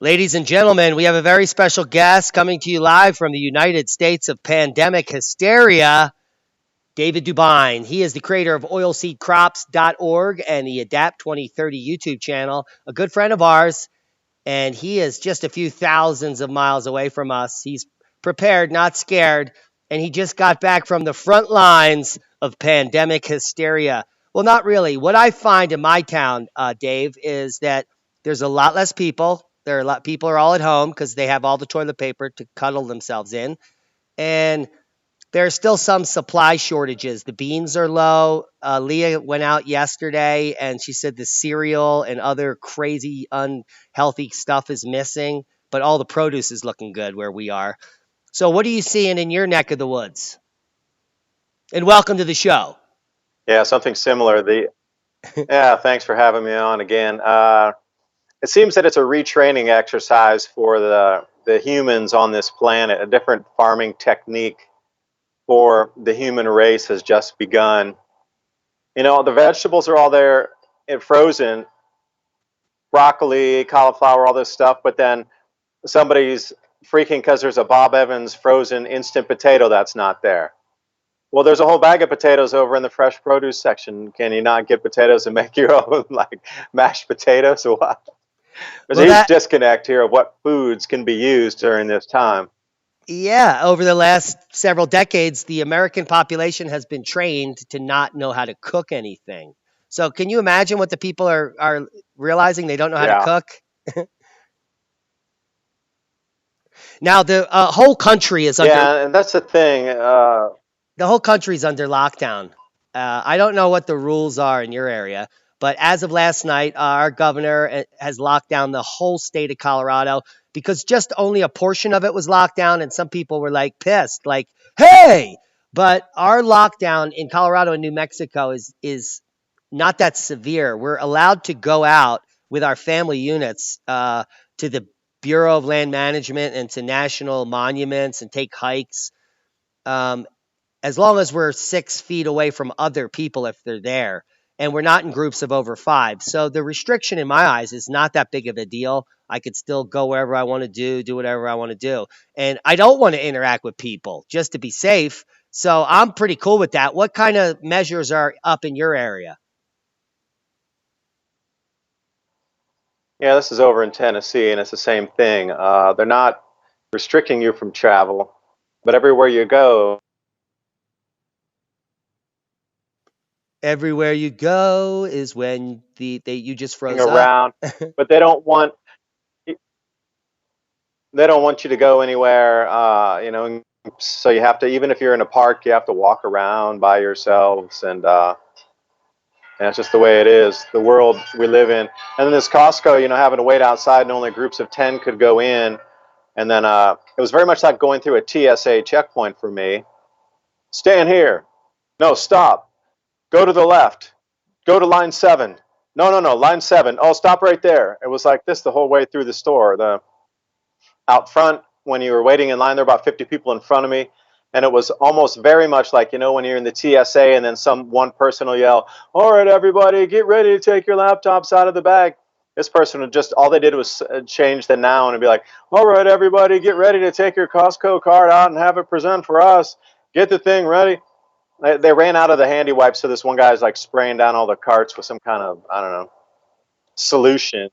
Ladies and gentlemen, we have a very special guest coming to you live from the United States of pandemic hysteria, David DuByne. He is the creator of oilseedcrops.org and the Adapt 2030 YouTube channel, a good friend of ours, and he is just a few thousands of miles away from us. He's prepared, not scared, and he just got back from the front lines of pandemic hysteria. Well, not really. What I find in my town, Dave, is that there's a lot less people. There are a lot people are all at home because they have all the toilet paper to cuddle themselves in, and there are still some supply shortages. The beans are low. Leah went out yesterday and she said the cereal and other crazy, unhealthy stuff is missing, but all the produce is looking good where we are. So, what are you seeing in your neck of the woods? And welcome to the show. Yeah, something similar. Thanks for having me on again. It seems that it's a retraining exercise for the humans on this planet. A different farming technique for the human race has just begun. You know, the vegetables are all there and frozen, broccoli, cauliflower, all this stuff, but then somebody's freaking because there's a Bob Evans frozen instant potato that's not there. Well, there's a whole bag of potatoes over in the fresh produce section. Can you not get potatoes and make your own like mashed potatoes or what? There's Well, a huge that, disconnect here of what foods can be used during this time. yeah, over the last several decades, the American population has been trained to not know how to cook anything. So, can you imagine what the people are realizing they don't know how to Yeah, cook? Now, the whole country is under yeah, and that's the thing. the whole country's under lockdown. I don't know what the rules are in your area, but as of last night, our governor has locked down the whole state of Colorado because just only a portion of it was locked down, and some people were like pissed, like, "Hey!" But our lockdown in Colorado and New Mexico is not that severe. We're allowed to go out with our family units to the Bureau of Land Management and to national monuments and take hikes. Um, as long as we're 6 feet away from other people if they're there and we're not in groups of over five. So the restriction in my eyes is not that big of a deal. I could still go wherever I want to do whatever I want to do. And I don't want to interact with people just to be safe. So I'm pretty cool with that. What kind of measures are up in your area? Yeah, this is over in Tennessee, and it's the same thing. They're not restricting you from travel, but everywhere you go, Everywhere you go is when you just froze up. around, but they don't want you to go anywhere. So you have to, even if you're in a park, you have to walk around by yourselves, and that's just the way it is, the world we live in. And then this Costco, having to wait outside, and only groups of 10 could go in. And then it was very much like going through a TSA checkpoint for me. Stand here. No, stop. Go to the left. Go to line 7. No, no, no, line 7. Oh, stop right there. It was like this the whole way through the store. The out front, when you were waiting in line, there were about 50 people in front of me. And it was almost very much like, when you're in the TSA and then some one person will yell, "All right, everybody, get ready to take your laptops out of the bag." This person would just, all they did was change the noun and be like, "All right, everybody, get ready to take your Costco card out and have it present for us. Get the thing ready." They ran out of the handy wipes, so this one guy's like spraying down all the carts with some kind of, I don't know, solution.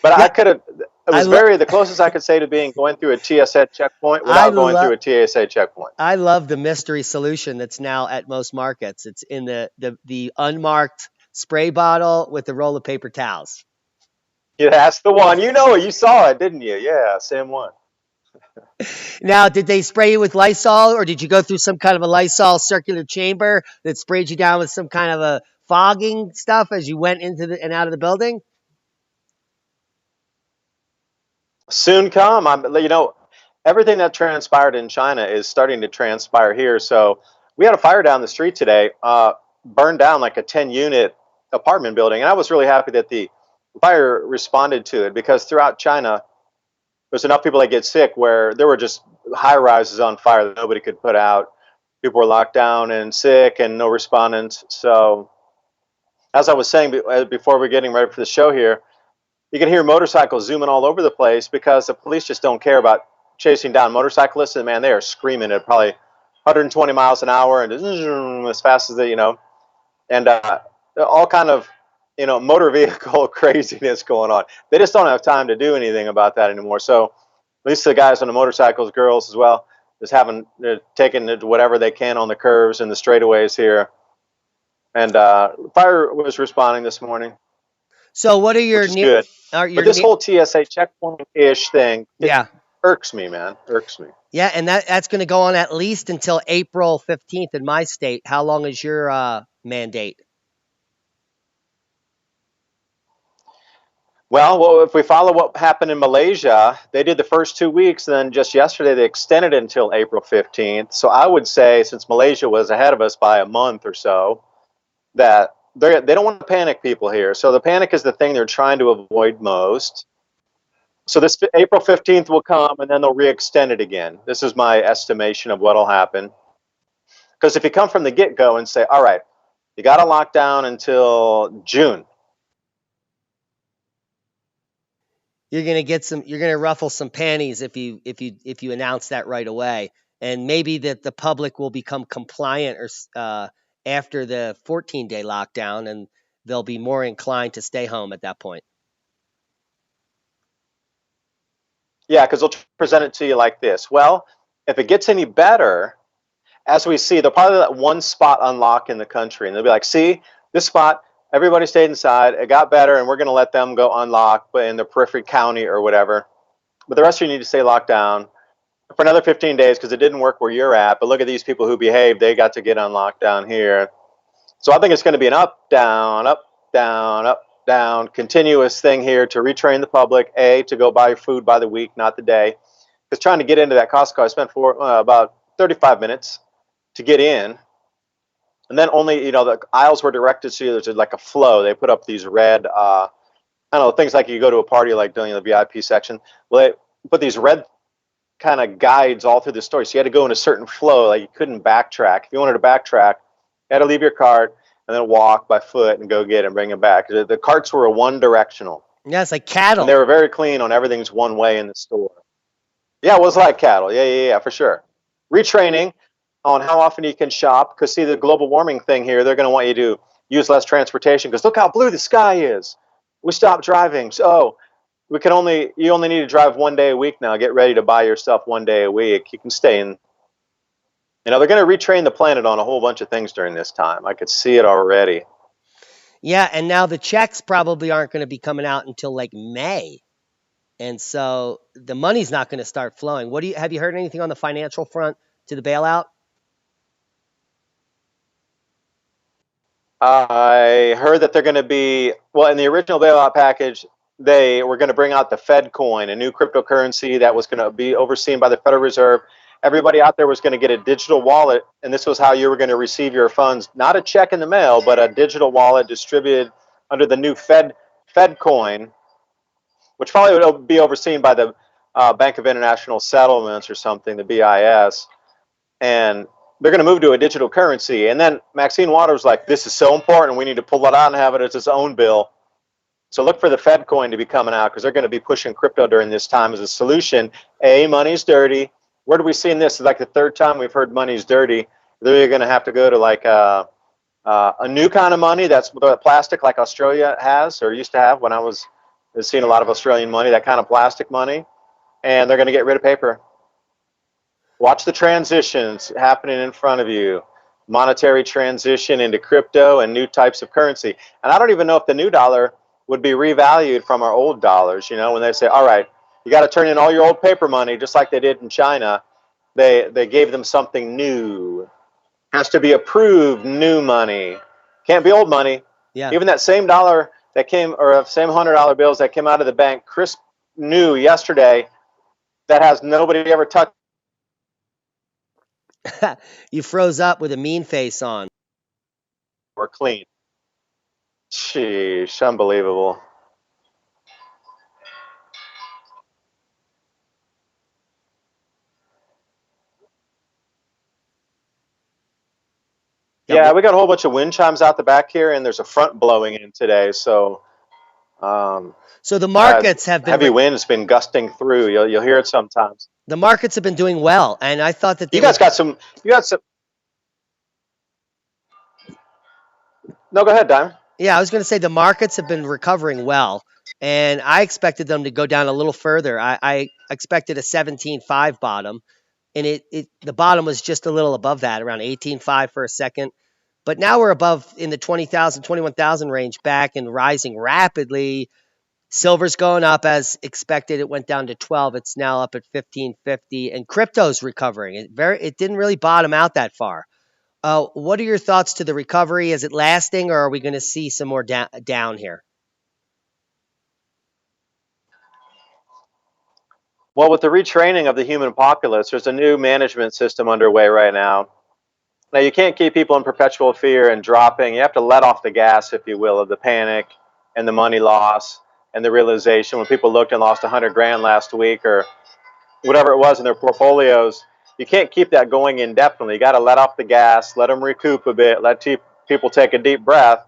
But I Yeah, could have. It I was love. the closest I could say to being going through a TSA checkpoint I without going through love. a TSA checkpoint. I love the mystery solution that's now at most markets. It's in the unmarked spray bottle with the roll of paper towels. Yeah, that's the one. You know it. You saw it, didn't you? Yeah, same one. Now, did they spray you with Lysol, or did you go through some kind of a Lysol circular chamber that sprayed you down with some kind of a fogging stuff as you went into the and out of the building? Soon come. Everything that transpired in China is starting to transpire here. So we had a fire down the street today, burned down like a 10-unit apartment building, and I was really happy that the fire responded to it because throughout China, there's enough people that get sick where there were just high rises on fire that nobody could put out. People were locked down and sick, and no respondents. So as I was saying before we're getting ready for the show here, you can hear motorcycles zooming all over the place because the police just don't care about chasing down motorcyclists. And man, they are screaming at probably 120 miles an hour and as fast as they, and all kind of, motor vehicle craziness going on. They just don't have time to do anything about that anymore. So at least the guys on the motorcycles, girls as well, they're taking whatever they can on the curves and the straightaways here. And fire was responding this morning, So what are which your is good. But this whole TSA checkpoint-ish thing, it yeah. irks me, man. Irks me. Yeah, and that's going to go on at least until April 15th in my state. How long is your mandate? Well, if we follow what happened in Malaysia, they did the first 2 weeks, and then just yesterday they extended it until April 15th. So I would say, since Malaysia was ahead of us by a month or so, that they don't want to panic people here. So the panic is the thing they're trying to avoid most. So this April 15th will come, and then they'll re-extend it again. This is my estimation of what will happen. Because if you come from the get-go and say, all right, you got to lock down until June, You're going to you're going to ruffle some panties if you announce that right away. And maybe that the public will become compliant or after the 14-day lockdown, and they'll be more inclined to stay home at that point. yeah, because they'll present it to you like this. Well, if it gets any better, as we see, they'll probably let one spot unlock in the country, and they'll be like, see, this spot, everybody stayed inside, it got better, and we're going to let them go unlock in the periphery county or whatever. But the rest of you need to stay locked down for another 15 days because it didn't work where you're at. But look at these people who behaved. They got to get unlocked down here. So I think it's going to be an up, down, up, down, up, down, continuous thing here to retrain the public, to go buy food by the week, not the day. Because trying to get into that Costco, I spent about 35 minutes to get in. And then only, the aisles were directed to you. There's like a flow. They put up these red, I don't know, things like you go to a party like doing the VIP section. Well, they put these red kind of guides all through the store. So you had to go in a certain flow. Like you couldn't backtrack. If you wanted to backtrack, you had to leave your cart and then walk by foot and go get it and bring it back. The carts were one directional. Yeah, it's like cattle. And they were very clean on everything's one way in the store. Yeah, it was like cattle. Yeah, for sure. Retraining on how often you can shop. Because see, the global warming thing here, they're going to want you to use less transportation. Because look how blue the sky is. We stopped driving. So you only need to drive 1 day a week now. Get ready to buy yourself 1 day a week. You can stay in. They're going to retrain the planet on a whole bunch of things during this time. I could see it already. Yeah, and now the checks probably aren't going to be coming out until like May. And so the money's not going to start flowing. Have you heard anything on the financial front to the bailout? I heard that they're going to be, well, in the original bailout package, they were going to bring out the Fed coin, a new cryptocurrency that was going to be overseen by the Federal Reserve. Everybody out there was going to get a digital wallet, and this was how you were going to receive your funds, not a check in the mail, but a digital wallet distributed under the new Fed coin, which probably would be overseen by the Bank of International Settlements or something, the BIS. And they're going to move to a digital currency. And then Maxine Waters was like, this is so important. We need to pull it out and have it as its own bill. So look for the Fed coin to be coming out because they're going to be pushing crypto during this time as a solution. Money's dirty. Where do we see in this? It's like the third time we've heard money's dirty. They're going to have to go to like a new kind of money that's plastic like Australia has or used to have when I was seeing a lot of Australian money, that kind of plastic money. And they're going to get rid of paper. Watch the transitions happening in front of you. Monetary transition into crypto and new types of currency. And I don't even know if the new dollar would be revalued from our old dollars. When they say, all right, you got to turn in all your old paper money, just like they did in China. They gave them something new. Has to be approved new money. Can't be old money. Yeah. Even that same dollar that came, or same $100 bills that came out of the bank, crisp new yesterday, that has nobody ever touched. You froze up with a mean face on. We're clean. Sheesh, unbelievable. Yeah, we got a whole bunch of wind chimes out the back here, and there's a front blowing in today. So So the Uh, markets have been Heavy wind's been gusting through. You'll hear it sometimes. the markets have been doing well, and I thought that You they guys would. got some. You got some. No, go ahead, Diamond. Yeah, I was going to say the markets have been recovering well, and I expected them to go down a little further. I expected a 17.5 bottom, and the bottom was just a little above that, around 18.5 for a second. But now we're above in the 20,000, 21,000 range, back and rising rapidly. Silver's going up as expected. It went down to 12. It's now up at 1550, and crypto's recovering. It didn't really bottom out that far. What are your thoughts to the recovery? Is it lasting, or are we going to see some more down here? Well, with the retraining of the human populace, there's a new management system underway right now. Now, you can't keep people in perpetual fear and dropping. You have to let off the gas, if you will, of the panic and the money loss and the realization when people looked and lost 100 grand last week or whatever it was in their portfolios. You can't keep that going indefinitely. You got to let off the gas, let them recoup a bit, let people take a deep breath.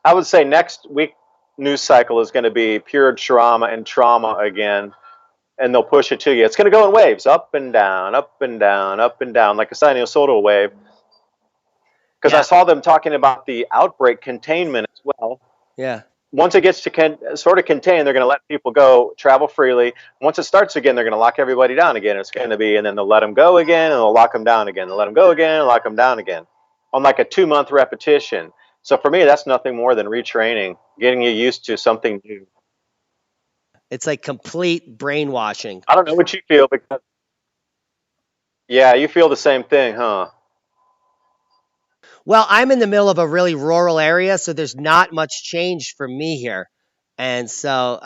I would say next week news cycle is going to be pure drama and trauma again, and they'll push it to you. It's going to go in waves, up and down, up and down, up and down, like a sinusoidal wave. Because I Yeah, saw them talking about the outbreak containment as well. yeah. Once it gets to sort of contain, they're going to let people go travel freely. Once it starts again, they're going to lock everybody down again. It's going to be, and then they'll let them go again, and they'll lock them down again. They'll let them go again, and lock them down again, on like a 2 month repetition. So for me, that's nothing more than retraining, getting you used to something new. It's like complete brainwashing. I don't know what you feel, because yeah, you feel the same thing, huh? Well, I'm in the middle of a really rural area, so there's not much change for me here, and so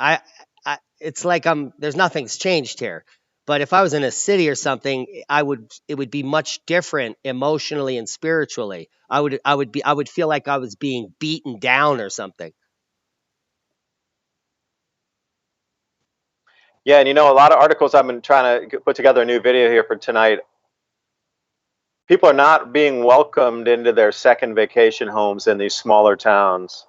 it's like there's nothing's changed here. But if I was in a city or something, it would be much different emotionally and spiritually. I would feel like I was being beaten down or something. Yeah, and a lot of articles I've been trying to put together a new video here for tonight. People are not being welcomed into their second vacation homes in these smaller towns.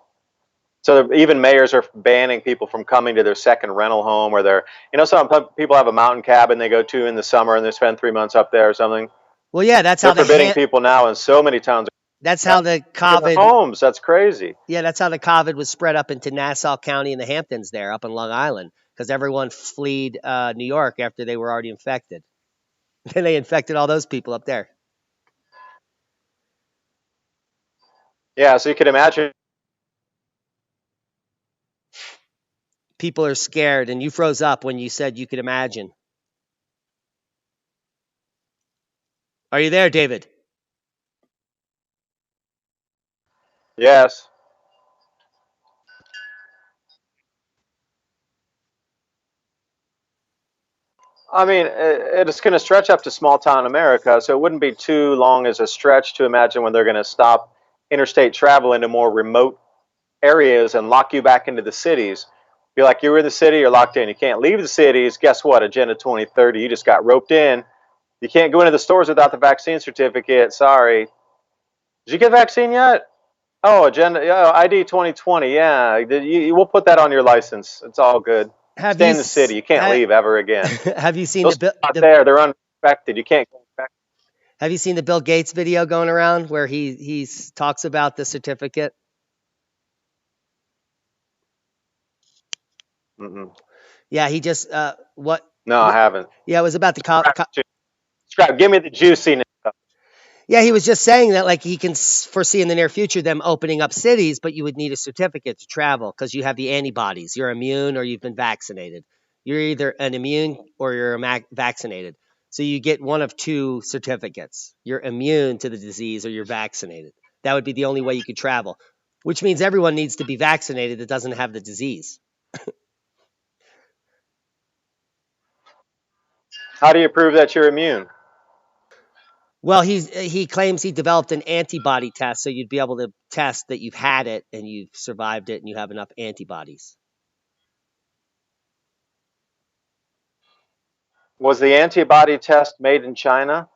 So even mayors are banning people from coming to their second rental home, or some people have a mountain cabin they go to in the summer and they spend 3 months up there or something. Well, yeah, They're forbidding people now in so many towns that's how the in their COVID homes. That's crazy. Yeah, that's how the COVID was spread up into Nassau County and the Hamptons there, up in Long Island, because everyone fled New York after they were already infected. Then they infected all those people up there. Yeah, so you can imagine. People are scared, and you froze up when you said you could imagine. Are you there, David? Yes. I mean, it's going to stretch up to small town America, so it wouldn't be too long as a stretch to imagine when they're going to stop interstate travel into more remote areas and lock you back into the cities. Be like, you're in the city, you're locked in. You can't leave the cities. Guess what? Agenda 2030, you just got roped in. You can't go into the stores without the vaccine certificate. Sorry. Did you get vaccine yet? Oh, agenda, yeah, ID 2020. Yeah, we'll put that on your license. It's all good. Have Stay you in the city. You can't leave ever again. have you seen Those people out there, they're uninfected. You can't go back. have you seen the Bill Gates video going around where he talks about the certificate? Mm-mm. Yeah, he just No, I what haven't. yeah, it was about the Give me the juiciness. Yeah, he was just saying that like he can foresee in the near future them opening up cities, but you would need a certificate to travel because you have the antibodies. You're immune or you've been vaccinated. You're either an immune or you're vaccinated. So you get one of two certificates. You're immune to the disease or you're vaccinated. That would be the only way you could travel, which means everyone needs to be vaccinated that doesn't have the disease. How do you prove that you're immune? Well, he claims he developed an antibody test, so you'd be able to test that you've had it and you've survived it and you have enough antibodies. Was the antibody test made in China?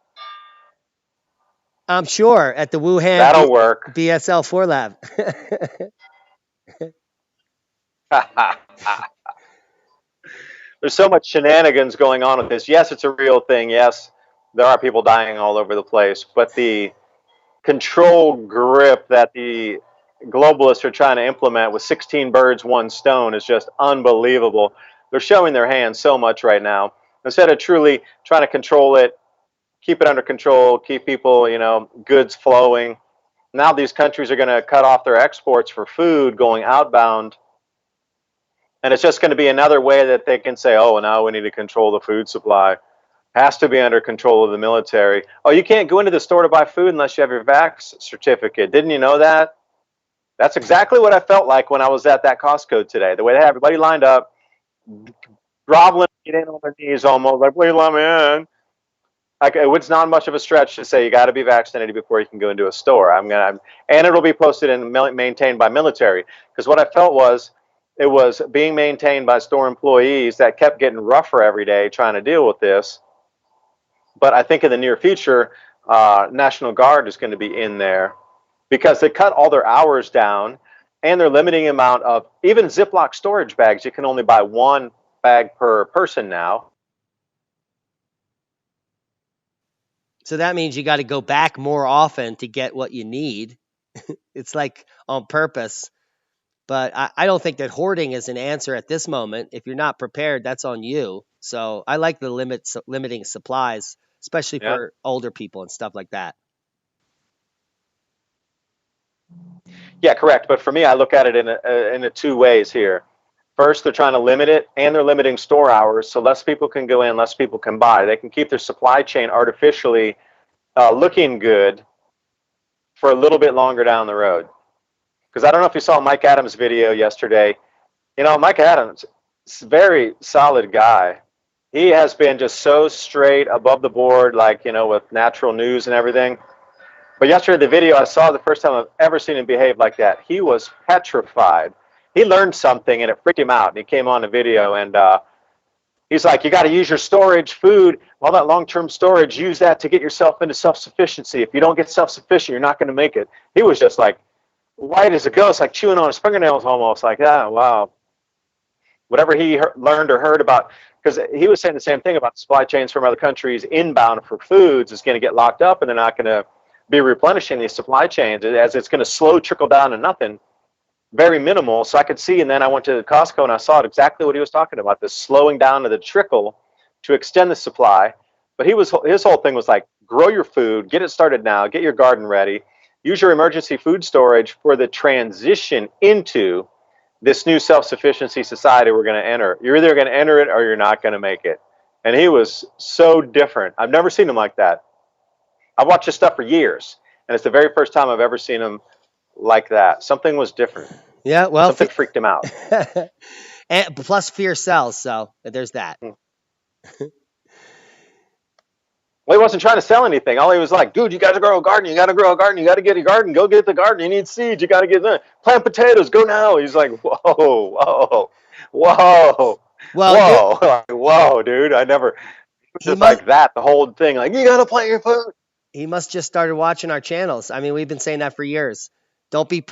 I'm sure at the Wuhan That'll work. BSL 4 lab. There's so much shenanigans going on with this. Yes, it's a real thing. Yes, there are people dying all over the place, but the control grip that the globalists are trying to implement with 16 birds, one stone is just unbelievable. They're showing their hand so much right now. Instead of truly trying to control it, keep it under control, keep people, goods flowing. Now these countries are going to cut off their exports for food going outbound. And it's just going to be another way that they can say, oh, well, now we need to control the food supply. Has to be under control of the military. Oh, you can't go into the store to buy food unless you have your vax certificate. Didn't you know that? That's exactly what I felt like when I was at that Costco today. The way they had everybody lined up, groveling, getting on their knees almost, like, please let me in. Like, it's not much of a stretch to say you got to be vaccinated before you can go into a store. And it'll be posted and maintained by military. Because what I felt was, it was being maintained by store employees that kept getting rougher every day trying to deal with this. But I think in the near future, National Guard is going to be in there because they cut all their hours down and they're limiting the amount of even Ziploc storage bags. You can only buy one bag per person now. So that means you got to go back more often to get what you need. It's like on purpose. But I don't think that hoarding is an answer at this moment. If you're not prepared, that's on you. So I like the limiting supplies, especially Yeah. for older people and stuff like that. Yeah, correct. But for me, I look at it in a two ways here. First, they're trying to limit it, and they're limiting store hours, so less people can go in, less people can buy. They can keep their supply chain artificially looking good for a little bit longer down the road. Because I don't know if you saw Mike Adams' video yesterday. Mike Adams is a very solid guy. He has been just so straight above the board, like, with natural news and everything. But yesterday, the video I saw, the first time I've ever seen him behave like that. He was petrified. He learned something and it freaked him out. And he came on the video and he's like, you got to use your storage food, all that long-term storage, use that to get yourself into self-sufficiency. If you don't get self-sufficient, you're not going to make it. He was just like white as a ghost, like chewing on his fingernails almost, like, wow. Whatever he learned or heard about, because he was saying the same thing about supply chains from other countries inbound for foods is going to get locked up and they're not going to be replenishing these supply chains, as it's going to slow trickle down to nothing, very minimal. So I could see, and then I went to Costco and I saw it exactly what he was talking about, this slowing down of the trickle to extend the supply. But his whole thing was like, grow your food, get it started now, get your garden ready, use your emergency food storage for the transition into this new self-sufficiency society we're going to enter. You're either going to enter it or you're not going to make it. And he was so different. I've never seen him like that. I've watched his stuff for years, and it's the very first time I've ever seen him like that. Something was different. Yeah, well, Something freaked him out. and plus fear sells, so there's that. Well, he wasn't trying to sell anything. All he was like, dude, you got to grow a garden. You got to grow a garden. You got to get a garden. Go get the garden. You need seeds. You got to get them. Plant potatoes. Go now. He's like, whoa. Well, Whoa, whoa, dude. I never, it was he just must like that, the whole thing. Like, you got to plant your food. he must just started watching our channels. I mean, we've been saying that for years. Don't be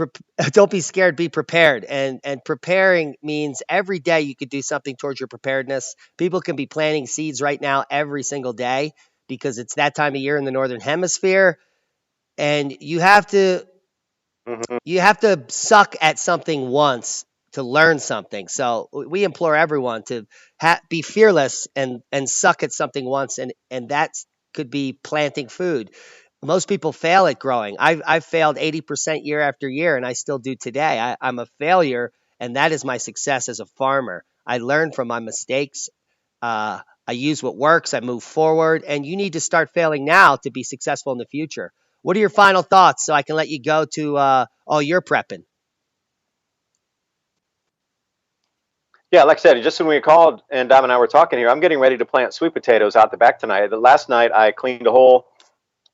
don't be scared. Be prepared, and preparing means every day you could do something towards your preparedness. People can be planting seeds right now every single day because it's that time of year in the northern hemisphere, and Mm-hmm. you have to suck at something once to learn something. So we implore everyone to be fearless and suck at something once, and that could be planting food. Most people fail at growing. I've failed 80% year after year, and I still do today. I'm a failure, and that is my success as a farmer. I learn from my mistakes. I use what works. I move forward, and you need to start failing now to be successful in the future. What are your final thoughts so I can let you go to all your prepping? Yeah, like I said, just when we called and Dom and I were talking here, I'm getting ready to plant sweet potatoes out the back tonight. The last night I cleaned the whole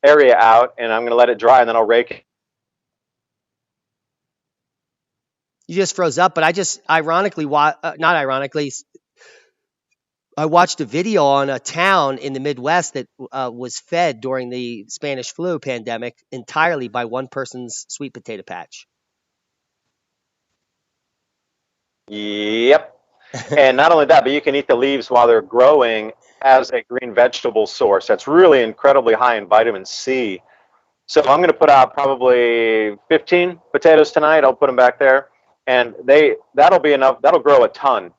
area out and I'm going to let it dry and then I'll rake it. You just froze up, but I just ironically, not ironically, I watched a video on a town in the Midwest that was fed during the Spanish flu pandemic entirely by one person's sweet potato patch. Yep. And not only that, but you can eat the leaves while they're growing as a green vegetable source. That's really incredibly high in vitamin C. So I'm going to put out probably 15 potatoes tonight. I'll put them back there, and that'll be enough. That'll grow a ton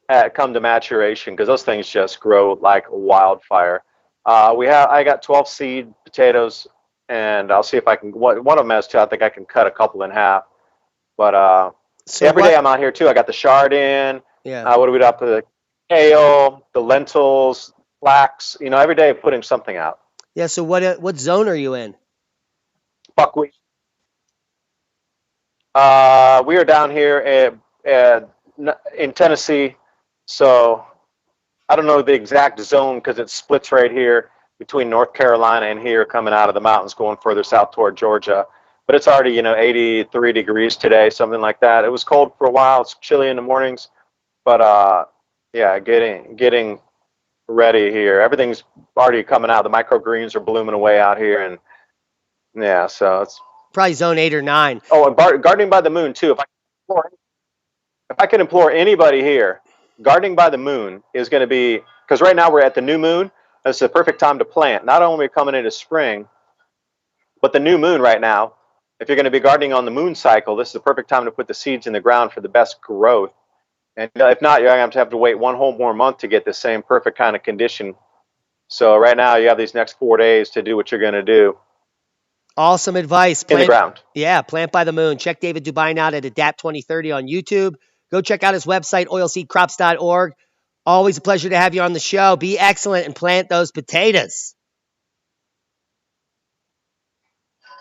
at come to maturation because those things just grow like wildfire. I got 12 seed potatoes, and I'll see if I can. One of them has two. I think I can cut a couple in half. But So every day I'm out here too. I got the chard in. Yeah. What do we got? The kale, the lentils, flax. Every day putting something out. Yeah. So what zone are you in? Buckwheat. We are down here in Tennessee, so I don't know the exact zone because it splits right here between North Carolina and here, coming out of the mountains, going further south toward Georgia. But it's already 83 degrees today, something like that. It was cold for a while. It's chilly in the mornings, but yeah, getting ready here. Everything's already coming out. The microgreens are blooming away out here, and yeah, so it's Probably zone 8 or 9. Oh, and gardening by the moon too. If I can implore anybody here, gardening by the moon is going to be, because right now we're at the new moon. It's the perfect time to plant. Not only are we coming into spring, but the new moon right now. If you're going to be gardening on the moon cycle, this is the perfect time to put the seeds in the ground for the best growth. And if not, you're going to have to wait one whole more month to get the same perfect kind of condition. So right now you have these next 4 days to do what you're going to do. Awesome advice. In the ground. Yeah, Plant by the Moon. Check David DuByne out at Adapt 2030 on YouTube. Go check out his website, oilseedcrops.org. Always a pleasure to have you on the show. Be excellent and plant those potatoes.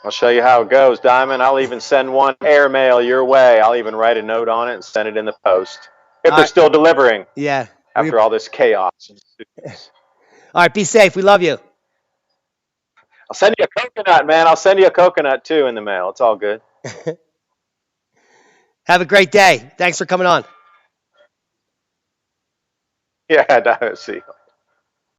I'll show you how it goes, Diamond. I'll even send one airmail your way. I'll even write a note on it and send it in the post. If they're still delivering. Yeah. After all this chaos. All right, be safe. We love you. I'll send you a coconut, man. I'll send you a coconut too in the mail. It's all good. Have a great day. Thanks for coming on. Yeah, see you.